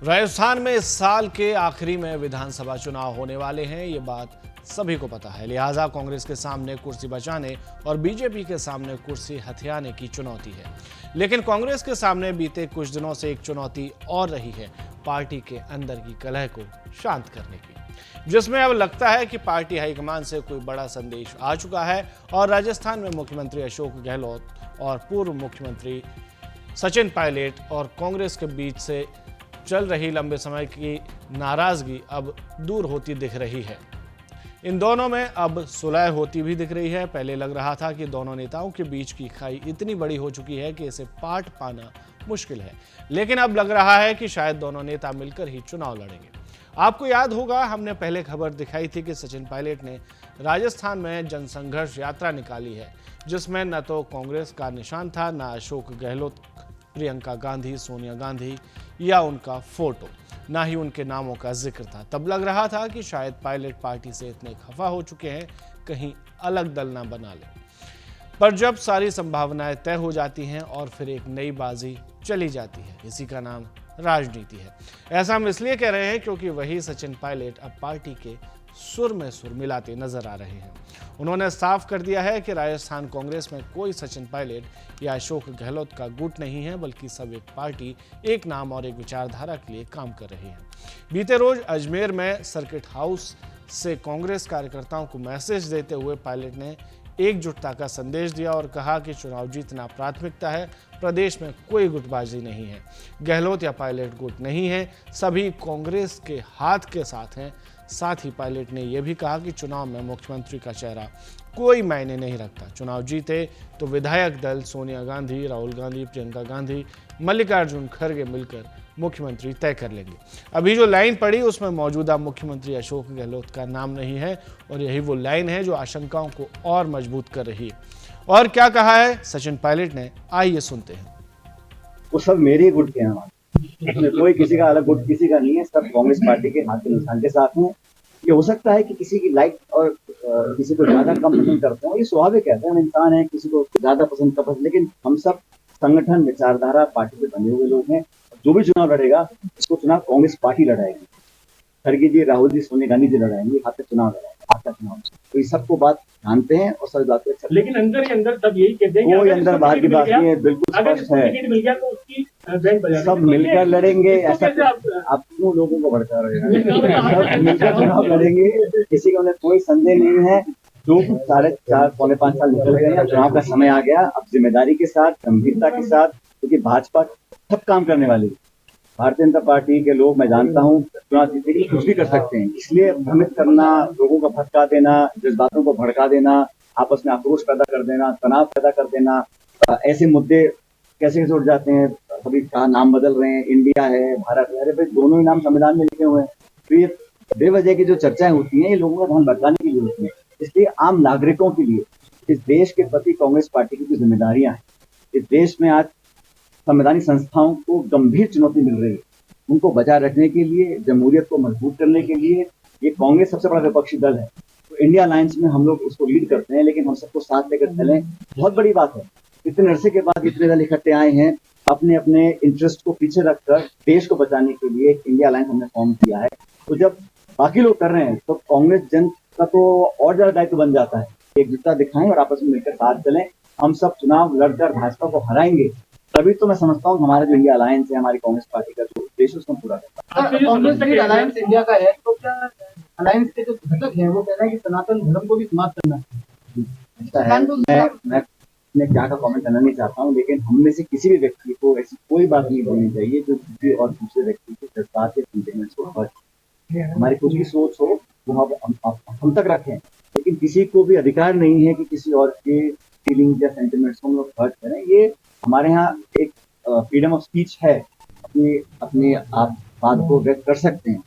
राजस्थान में इस साल के आखिरी में विधानसभा चुनाव होने वाले हैं, ये बात सभी को पता है। लिहाजा कांग्रेस के सामने कुर्सी बचाने और बीजेपी के सामने कुर्सी हथियाने की चुनौती है। लेकिन कांग्रेस के सामने बीते कुछ दिनों से एक चुनौती और रही है, पार्टी के अंदर की कलह को शांत करने की, जिसमें अब लगता है कि पार्टी हाईकमान से कोई बड़ा संदेश आ चुका है और राजस्थान में मुख्यमंत्री अशोक गहलोत और पूर्व मुख्यमंत्री सचिन पायलट और कांग्रेस के बीच से चल रही लंबे समय की नाराजगी अब दूर होती दिख रही है। इन दोनों में अब सुलह होती भी दिख रही है। पहले लग रहा था कि दोनों नेताओं के बीच की खाई इतनी बड़ी हो चुकी है कि इसे पाट पाना मुश्किल है, लेकिन अब लग रहा है कि शायद दोनों नेता मिलकर ही चुनाव लड़ेंगे। आपको याद होगा, हमने पहले खबर दिखाई थी कि सचिन पायलट ने राजस्थान में जनसंघर्ष यात्रा निकाली है, जिसमें न तो कांग्रेस का निशान था, न अशोक गहलोत, प्रियंका गांधी, सोनिया गांधी या उनका फोटो, ना ही उनके नामों का जिक्र था। तब लग रहा था कि शायद पायलट पार्टी से इतने खफा हो चुके हैं, कहीं अलग दल ना बना ले। पर जब सारी संभावनाएं तय हो जाती हैं और फिर एक नई बाजी चली जाती है, इसी का नाम राजनीति है। ऐसा हम इसलिए कह रहे हैं क्योंकि वही सचिन पायलट अब पार्टी के सुर में सुर मिलाते नजर आ रहे हैं। उन्होंने साफ कर दिया है कि राजस्थान कांग्रेस में कोई सचिन पायलट या अशोक गहलोत का गुट नहीं है, बल्कि सब एक पार्टी, एक नाम और एक विचारधारा के लिए काम कर रही है। बीते रोज अजमेर में सर्किट हाउस से कांग्रेस कार्यकर्ताओं को मैसेज देते हुए पायलट ने एकजुटता का संदेश दिया और कहा कि चुनाव जीतना प्राथमिकता है, प्रदेश में कोई गुटबाजी नहीं है, गहलोत या पायलट गुट नहीं है, सभी कांग्रेस के हाथ के साथ हैं। साथ ही पायलट ने यह भी कहा कि चुनाव में मुख्यमंत्री का चेहरा कोई मायने नहीं रखता, चुनाव जीते तो विधायक दल सोनिया गांधी, राहुल गांधी, प्रियंका गांधी, मल्लिकार्जुन खड़गे मिलकर मुख्यमंत्री तय कर लेंगे। अभी जो लाइन पड़ी उसमें मौजूदा मुख्यमंत्री अशोक गहलोत का नाम नहीं है और यही वो लाइन है जो आशंकाओं को और मजबूत कर रही है। और क्या कहा है सचिन पायलट ने, आइए सुनते हैं। वो सब मेरे गुट के हैं, उसमें कोई किसी का अलग गुट किसी का नहीं है, सब कांग्रेस पार्टी के हाथ के निशान के साथ हैं। ये हो सकता है कि किसी की लाइक और किसी को ज्यादा कम पसंद करते हो, ये स्वाभाविक है, हम इंसान है, किसी को ज्यादा पसंद का पसंद, लेकिन हम सब संगठन, विचारधारा, पार्टी पे बने हुए लोग हैं। जो भी चुनाव लड़ेगा उसको चुनाव कांग्रेस पार्टी लड़ाएगी, खड़गे जी, राहुल जी, सोनिया गांधी जी लड़ाएंगे, हाथ का चुनाव लड़ाएंगे, हाथ का चुनाव। तो ये सबको बात जानते हैं और सब बात अच्छा, लेकिन अंदर ही अंदर तब यही कहते हैं कोई अंदर बाहर की बात नहीं है, बिल्कुल स्पष्ट है, मिल गया तो उसकी सब मिलकर लड़ेंगे। ऐसा आप क्यों लोगों को भड़का रहे हैं? सब मिलकर चुनाव लड़ेंगे, किसी का कोई संदेह नहीं है। जो 4.5 पौने 5 साल निकल गए हैं, चुनाव का समय आ गया, अब जिम्मेदारी के साथ, गंभीरता के साथ, क्योंकि भाजपा सब काम करने वाली है। भारतीय जनता पार्टी के लोग, मैं जानता हूँ, चुनाव जीतने के लिए कुछ भी कर सकते हैं, इसलिए भ्रमित करना, लोगों को भटका देना, जज्बातों को भड़का देना, आपस में आक्रोश पैदा कर देना, तनाव पैदा कर देना, ऐसे मुद्दे कैसे कैसे उठ जाते हैं। अभी कहा नाम बदल रहे हैं, इंडिया है, भारत है, अरे भाई दोनों ही नाम संविधान में लिखे हुए हैं। तो ये बेवजह की जो चर्चाएं होती हैं, ये लोगों का ध्यान भटकाने की जरूरत है। इसलिए आम नागरिकों के लिए इस देश के प्रति कांग्रेस पार्टी की जो जिम्मेदारियां हैं, इस देश में आज संवैधानिक संस्थाओं को गंभीर चुनौती मिल रही है, उनको बचाए रखने के लिए, जमहूरियत को मजबूत करने के लिए ये कांग्रेस सबसे बड़ा विपक्षी दल है। तो इंडिया अलायंस में हम लोग उसको लीड करते हैं, लेकिन हम सबको साथ लेकर चलें, बहुत बड़ी बात है। इतने अरसे के बाद इतने दल इकट्ठे आए हैं, अपने अपने इंटरेस्ट को पीछे रखकर देश को बचाने के लिए एक इंडिया अलायंस हमने फॉर्म किया है। तो जब बाकी लोग कर रहे हैं तो कांग्रेस जन का तो और ज्यादा दायित्व बन जाता है, एकजुटता दिखाएं और आपस में मिलकर साथ चलें। हम सब चुनाव लड़कर भाजपा को हराएंगे, तभी तो मैं समझता हूँ हमारा जो इंडिया अलायंस है, हमारी कांग्रेस पार्टी का जो उद्देश्य है, उसको पूरा करता है। कांग्रेस अलायंस इंडिया का है, तो क्या अलायंस के जो घटक हैं वो कह रहे हैं कि सनातन धर्म को भी समाप्त करना है। मैं क्या का कमेंट करना नहीं चाहता हूँ, लेकिन हम में से किसी भी व्यक्ति को ऐसी कोई बात नहीं बोलनी चाहिए जो किसी और दूसरे व्यक्ति के जज्बात या सेंटिमेंट्स को हर्ट। हमारी कुछ भी सोच हो वो हम तक रखें, लेकिन किसी को भी अधिकार नहीं है कि किसी और के फीलिंग्स या सेंटिमेंट्स को हम लोग हर्ट करें। ये हमारे यहाँ एक फ्रीडम ऑफ स्पीच है, अपनी आप बात को व्यक्त कर सकते हैं,